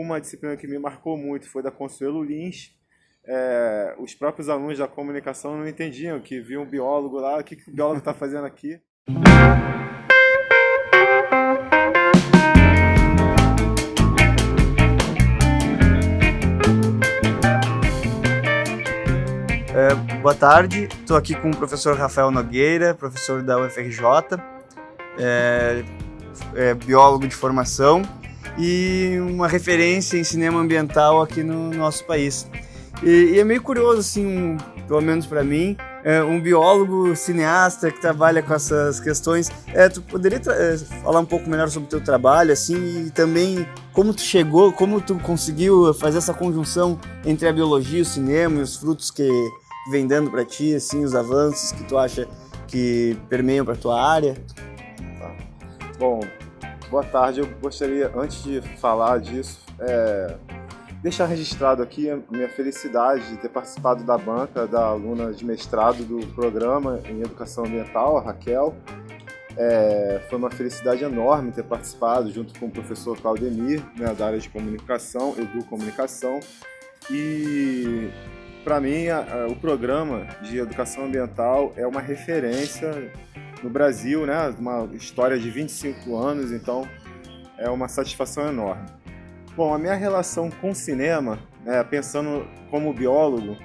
Uma disciplina que me marcou muito foi da Consuelo Lins. Os próprios alunos da comunicação não entendiam, que viam um biólogo lá, o que o biólogo está fazendo aqui? Boa tarde, estou aqui com o professor Rafael Nogueira, professor da UFRJ, biólogo de formação e uma referência em cinema ambiental aqui no nosso país. E é meio curioso, assim, pelo menos para mim, um biólogo cineasta que trabalha com essas questões. Tu poderia falar um pouco melhor sobre o teu trabalho, assim, e também como tu chegou, como tu conseguiu fazer essa conjunção entre a biologia, o cinema e os frutos que vem dando para ti, assim, os avanços que tu acha que permeiam para tua área? Bom, boa tarde. Eu gostaria, antes de falar disso, deixar registrado aqui a minha felicidade de ter participado da banca da aluna de mestrado do programa em Educação Ambiental, a Raquel. Foi uma felicidade enorme ter participado junto com o professor Claudemir, né, da área de comunicação, Educomunicação. E, para mim, o programa de Educação Ambiental é uma referência no Brasil, né, uma história de 25 anos, então é uma satisfação enorme. Bom, a minha relação com o cinema, pensando como biólogo,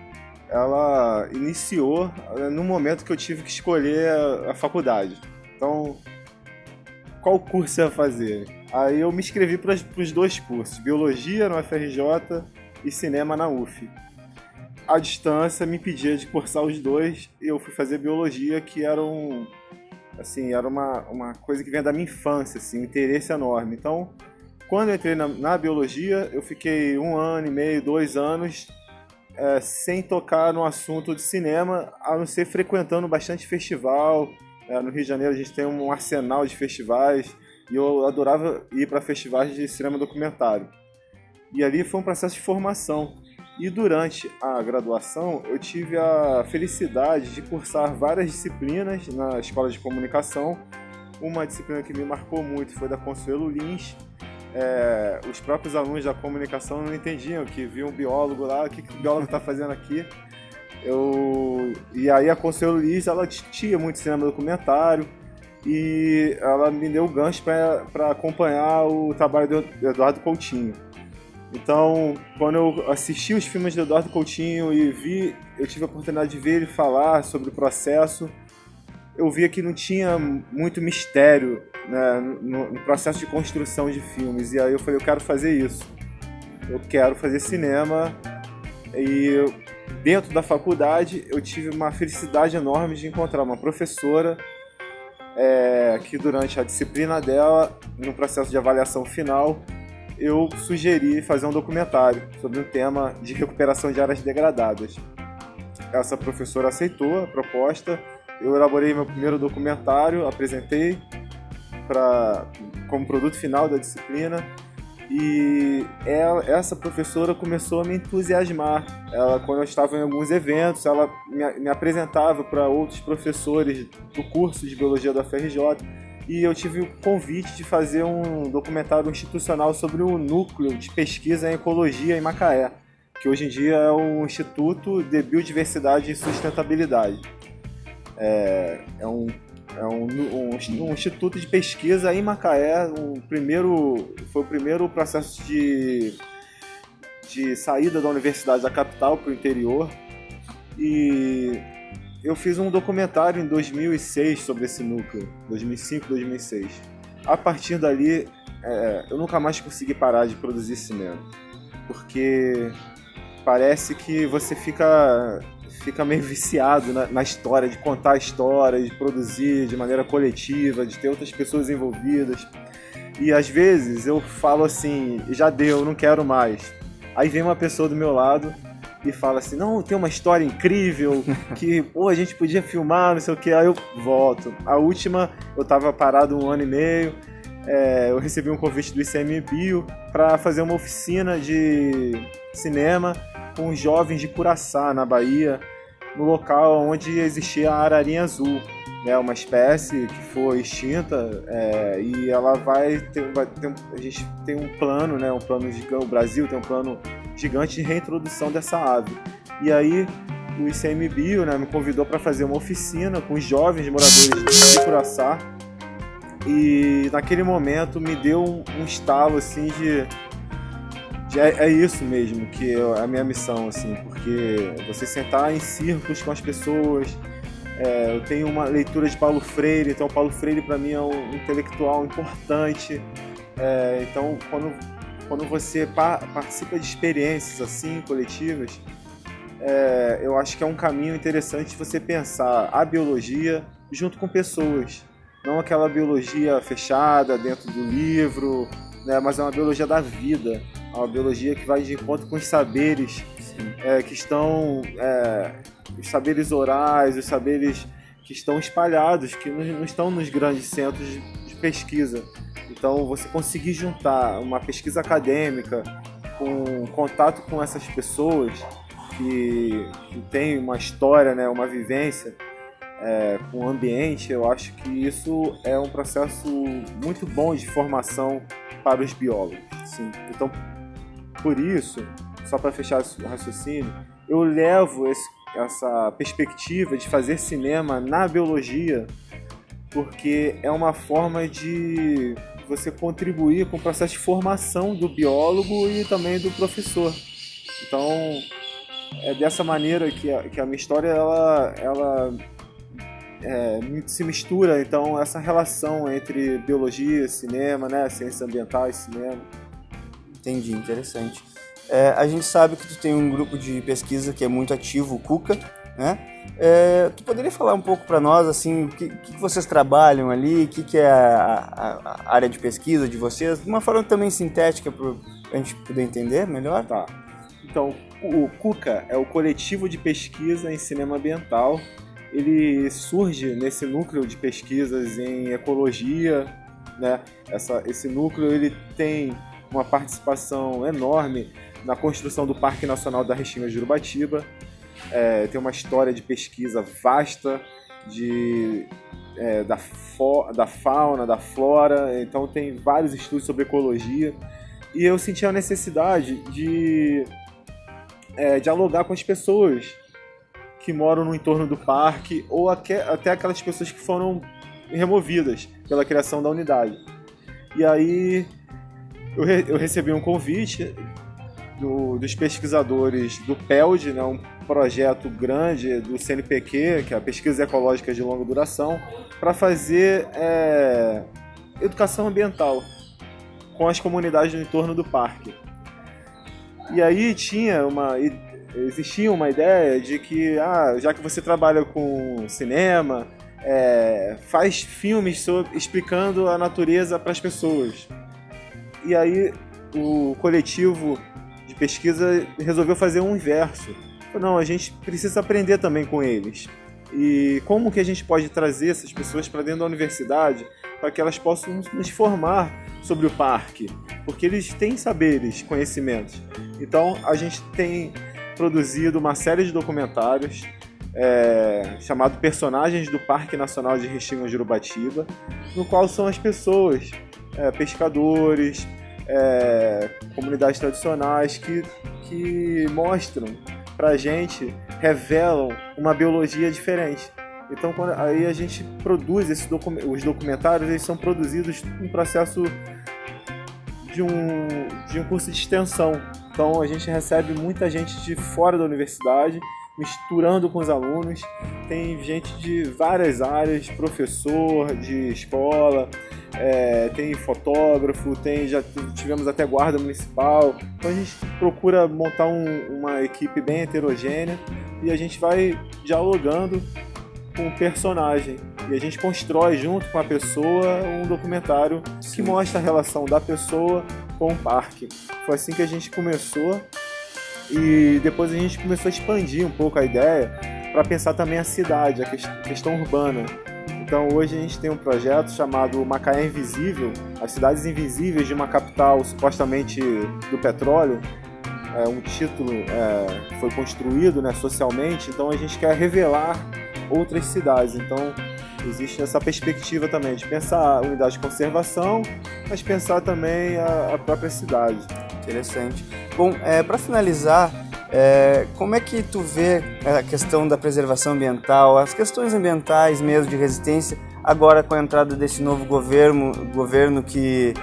ela iniciou no momento que eu tive que escolher a faculdade. Então, qual curso eu ia fazer? Aí eu me inscrevi para os dois cursos, Biologia na UFRJ e Cinema na UF. A distância me impedia de cursar os dois e eu fui fazer Biologia, que era uma coisa que vinha da minha infância, assim, um interesse enorme. Então, quando eu entrei na biologia, eu fiquei 1 ano e meio, 2 anos, sem tocar no assunto de cinema, a não ser frequentando bastante festival. No Rio de Janeiro a gente tem um arsenal de festivais e eu adorava ir para festivais de cinema documentário. E ali foi um processo de formação. E durante a graduação eu tive a felicidade de cursar várias disciplinas na Escola de Comunicação. Uma disciplina que me marcou muito foi da Consuelo Lins. Os próprios alunos da comunicação não entendiam, que viam um biólogo lá, o que o biólogo está fazendo aqui? E aí a Consuelo Lins, ela tinha muito cinema documentário e ela me deu o gancho para acompanhar o trabalho do Eduardo Coutinho. Então, quando eu assisti os filmes do Eduardo Coutinho e eu tive a oportunidade de ver ele falar sobre o processo, eu via que não tinha muito mistério, né, no processo de construção de filmes. E aí eu falei, eu quero fazer isso. Eu quero fazer cinema. E dentro da faculdade eu tive uma felicidade enorme de encontrar uma professora que durante a disciplina dela, no processo de avaliação final, eu sugeri fazer um documentário sobre um tema de recuperação de áreas degradadas. Essa professora aceitou a proposta. Eu elaborei meu primeiro documentário, apresentei como produto final da disciplina e essa professora começou a me entusiasmar. Quando eu estava em alguns eventos, ela me apresentava para outros professores do curso de Biologia da UFRJ e eu tive o convite de fazer um documentário institucional sobre o Núcleo de Pesquisa em Ecologia em Macaé, que hoje em dia é o Instituto de Biodiversidade e Sustentabilidade. Um instituto de pesquisa em Macaé. Foi o primeiro processo de saída da universidade da capital para o interior. E eu fiz um documentário em 2006 sobre esse núcleo, 2005, 2006. A partir dali, eu nunca mais consegui parar de produzir cinema, porque parece que você fica meio viciado na história, de contar a história, de produzir de maneira coletiva, de ter outras pessoas envolvidas. E às vezes eu falo assim, já deu, não quero mais. Aí vem uma pessoa do meu lado e fala assim, não, tem uma história incrível, que a gente podia filmar, não sei o que, aí eu volto. A última, eu estava parado 1 ano e meio, eu recebi um convite do ICMBio para fazer uma oficina de cinema com jovens de Curaçá, na Bahia, no local onde existia a ararinha azul. né, uma espécie que foi extinta, e ela a gente tem um plano, né, um plano gigante, o Brasil tem um plano gigante de reintrodução dessa ave. E aí o ICMBio, né, me convidou para fazer uma oficina com os jovens moradores de Curaçá, e naquele momento me deu um estalo assim é isso mesmo que é a minha missão, assim, porque você sentar em círculos com as pessoas. Eu tenho uma leitura de Paulo Freire, então Paulo Freire para mim é um intelectual importante. Então quando você participa de experiências assim coletivas, eu acho que é um caminho interessante você pensar a biologia junto com pessoas, não aquela biologia fechada dentro do livro, né, mas é uma biologia da vida, é uma biologia que vai de encontro com os saberes que estão, os saberes orais, os saberes que estão espalhados, que não estão nos grandes centros de pesquisa. Então, você conseguir juntar uma pesquisa acadêmica com contato com essas pessoas que têm uma história, né, uma vivência com o ambiente, eu acho que isso é um processo muito bom de formação para os biólogos. Sim. Então, por isso, só para fechar o raciocínio, eu levo essa perspectiva de fazer cinema na biologia, porque é uma forma de você contribuir com o processo de formação do biólogo e também do professor. Então, é dessa maneira que a minha história ela se mistura, então, essa relação entre biologia, cinema, né, ciências ambientais, cinema. Entendi, interessante. A gente sabe que tu tem um grupo de pesquisa que é muito ativo, o CUCA, né? Tu poderia falar um pouco para nós, assim, o que vocês trabalham ali, o que é a área de pesquisa de vocês, de uma forma também sintética para a gente poder entender melhor? Tá. Então, o CUCA é o Coletivo de Pesquisa em Cinema Ambiental. Ele surge nesse núcleo de pesquisas em ecologia, né? Esse núcleo ele tem uma participação enorme na construção do Parque Nacional da Restinga de Urubatiba. Tem uma história de pesquisa vasta da fauna, da flora, então tem vários estudos sobre ecologia. E eu senti a necessidade de dialogar com as pessoas que moram no entorno do parque, ou até aquelas pessoas que foram removidas pela criação da unidade. E aí eu recebi um convite dos pesquisadores do PELD, né, um projeto grande do CNPq, que é a Pesquisa Ecológica de Longa Duração, para fazer educação ambiental com as comunidades no entorno do parque. E aí existia uma ideia de que, já que você trabalha com cinema, faz filmes explicando a natureza para as pessoas. E aí o coletivo de pesquisa resolveu fazer um inverso. Não, a gente precisa aprender também com eles. E como que a gente pode trazer essas pessoas para dentro da universidade para que elas possam nos formar sobre o parque? Porque eles têm saberes, conhecimentos. Então a gente tem produzido uma série de documentários chamado Personagens do Parque Nacional de Restinga de Urubatiba, no qual são as pessoas, pescadores, comunidades tradicionais que mostram pra gente, revelam uma biologia diferente. Então aí a gente produz os documentários, eles são produzidos no processo de um curso de extensão. Então a gente recebe muita gente de fora da universidade, misturando com os alunos. Tem gente de várias áreas, professor de escola, tem fotógrafo, já tivemos até guarda municipal. Então a gente procura montar uma equipe bem heterogênea e a gente vai dialogando com o personagem. E a gente constrói junto com a pessoa um documentário que mostra a relação da pessoa com o parque. Foi assim que a gente começou e depois a gente começou a expandir um pouco a ideia para pensar também a cidade, a questão urbana. Então hoje a gente tem um projeto chamado Macaé Invisível, as cidades invisíveis de uma capital supostamente do petróleo. Um título que foi construído, né, socialmente, então a gente quer revelar outras cidades. Então Existe essa perspectiva também de pensar a unidade de conservação, mas pensar também a própria cidade. Interessante. Bom, para finalizar, como é que tu vê a questão da preservação ambiental, as questões ambientais mesmo de resistência, agora com a entrada desse novo governo que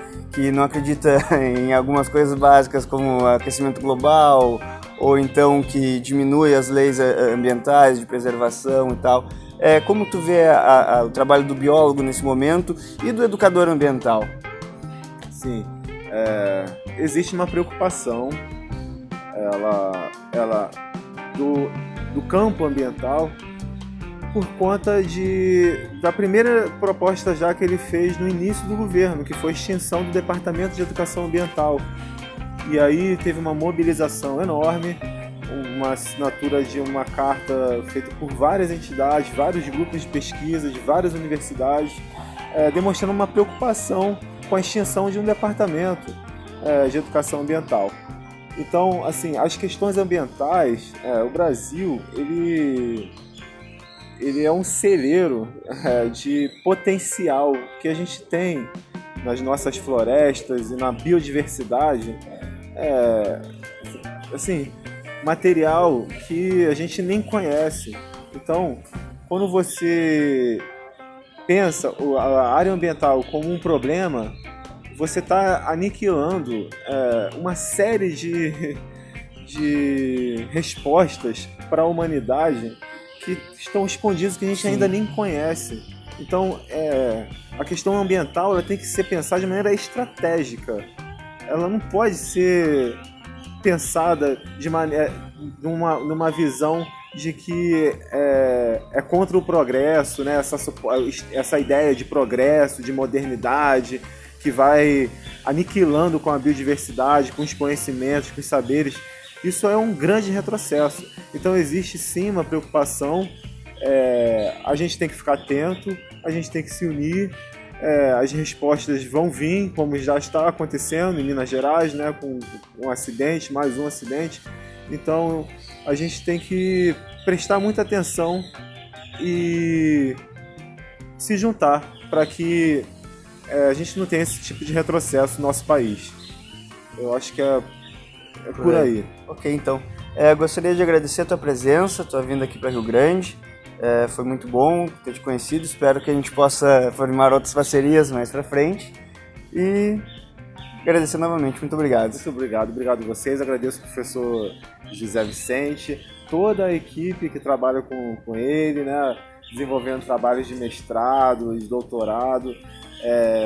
não acredita em algumas coisas básicas como aquecimento global, ou então que diminui as leis ambientais de preservação e tal. Como tu vê o trabalho do biólogo nesse momento e do educador ambiental? Sim, existe uma preocupação do campo ambiental por conta da primeira proposta já que ele fez no início do governo, que foi a extinção do Departamento de Educação Ambiental. E aí teve uma mobilização enorme, uma assinatura de uma carta feita por várias entidades, vários grupos de pesquisa de várias universidades, demonstrando uma preocupação com a extinção de um departamento de educação ambiental. Então, assim, as questões ambientais, o Brasil, ele é um celeiro de potencial que a gente tem nas nossas florestas e na biodiversidade, assim, material que a gente nem conhece. Então, quando você pensa a área ambiental como um problema, você está aniquilando uma série de respostas para a humanidade que estão escondidas, que a gente ainda nem conhece. Então, a questão ambiental ela tem que ser pensada de maneira estratégica. Ela não pode ser pensada numa visão de que é contra o progresso, né? Essa ideia de progresso, de modernidade, que vai aniquilando com a biodiversidade, com os conhecimentos, com os saberes. Isso é um grande retrocesso. Então existe sim uma preocupação, a gente tem que ficar atento, a gente tem que se unir, as respostas vão vir, como já está acontecendo em Minas Gerais, né, com um acidente, mais um acidente. Então a gente tem que prestar muita atenção e se juntar para que a gente não tenha esse tipo de retrocesso no nosso país. Eu acho que é por aí. Ok, então. Gostaria de agradecer a tua presença, tua vinda aqui para Rio Grande. Foi muito bom ter te conhecido. Espero que a gente possa formar outras parcerias mais para frente. E agradecer novamente. Muito obrigado. Muito obrigado. Obrigado a vocês. Agradeço ao professor José Vicente, toda a equipe que trabalha com ele, né, desenvolvendo trabalhos de mestrado, de doutorado.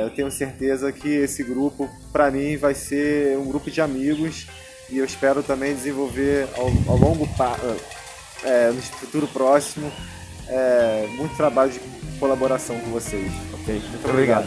Eu tenho certeza que esse grupo, para mim, vai ser um grupo de amigos e eu espero também desenvolver ao longo no futuro próximo muito trabalho de colaboração com vocês. Ok, muito obrigado.